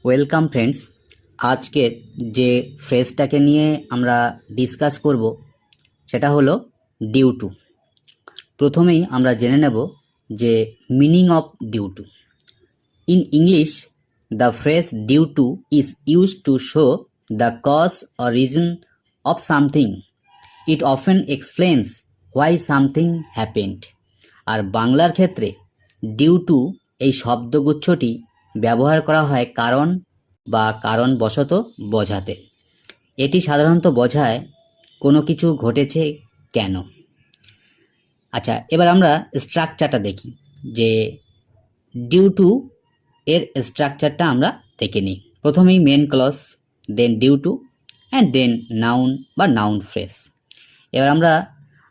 Welcome friends. আজকের যে ফ্রেজটাকে নিয়ে আমরা ডিসকাস করব সেটা হলো ডিউ টু। প্রথমেই আমরা জেনে নেব যে meaning of due to. In English, the phrase due to is used to show the cause or reason of something. It often explains why something happened. আর বাংলার ক্ষেত্রে ডিউ টু এই শব্দগুচ্ছটি ব্যবহার করা হয় কারণ বা কারণবশত বোঝাতে। এটি সাধারণত বোঝায় কোনো কিছু ঘটেছে কেন। আচ্ছা, এবার আমরা স্ট্রাকচারটা দেখি যে ডিউ টু এর স্ট্রাকচারটা আমরা দেখে নিই। প্রথমেই main clause, then due to, and then noun বা নাউন ফ্রেজ। এবার আমরা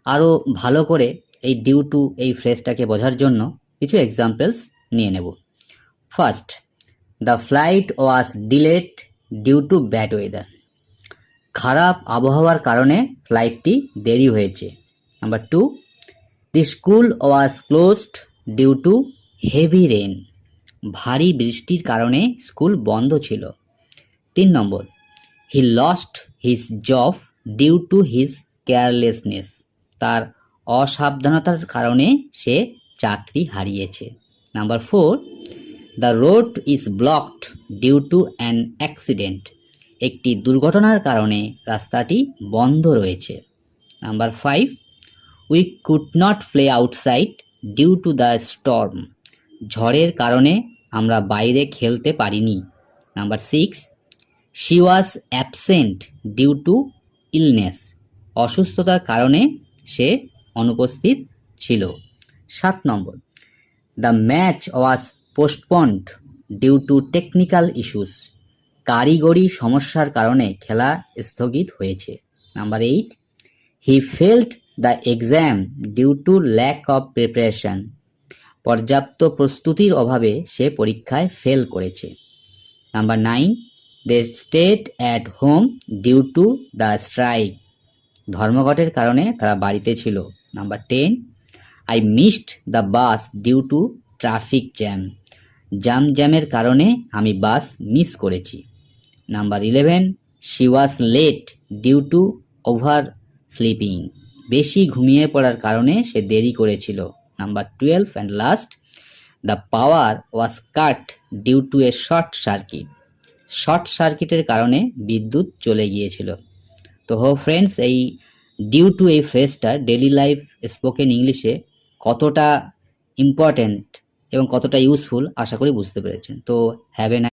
আরও ভালো করে এই ডিউ টু এই ফ্রেজটাকে বোঝার জন্য কিছু এক্সাম্পলস নিয়ে নেব। First, the flight was delayed due to bad weather. খারাপ আবহাওয়ার কারণে ফ্লাইটটি দেরি হয়েছে। Number two, the school was closed due to heavy rain. ভারী বৃষ্টির কারণে স্কুল বন্ধ ছিল। 3 নম্বর, he lost his job due to his carelessness. তার অসাবধানতার কারণে সে চাকরি হারিয়েছে। Number 4, the road is blocked due to an accident. একটি দুর্ঘটনার কারণে রাস্তাটি বন্ধ রয়েছে। Number 5, we could not play outside due to the storm. ঝড়ের কারণে আমরা বাইরে খেলতে পারিনি। Number 6, she was absent due to illness. অসুস্থতার কারণে সে অনুপস্থিত ছিল। 7 নম্বর, the match was postponed due to technical issues. কারিগরি সমস্যার কারণে খেলা স্থগিত হয়েছে। Number 8, he failed the exam due to lack of preparation. পর্যাপ্ত প্রস্তুতির অভাবে সে পরীক্ষায় ফেল করেছে। Number 9, they stayed at home due to the strike. ধর্মঘটের কারণে তারা বাড়িতে ছিল। Number 10, I missed the bus due to traffic জ্যামের কারণে আমি বাস মিস করেছি। Number 11, she was late due to oversleeping. বেশি ঘুমিয়ে পড়ার কারণে সে দেরি করেছিল। Number 12 and last, the power was cut due to a short circuit. Short সার্কিটের কারণে বিদ্যুৎ চলে গিয়েছিল। তো ফ্রেন্ডস, এই ডিউ টু এই ফ্রেজটা ডেইলি লাইফ স্পোকেন ইংলিশে কতটা ইম্পর্ট্যান্ট এবং কতটা ইউজফুল আশা করি বুঝতে পেরেছেন। তো হ্যাভ এ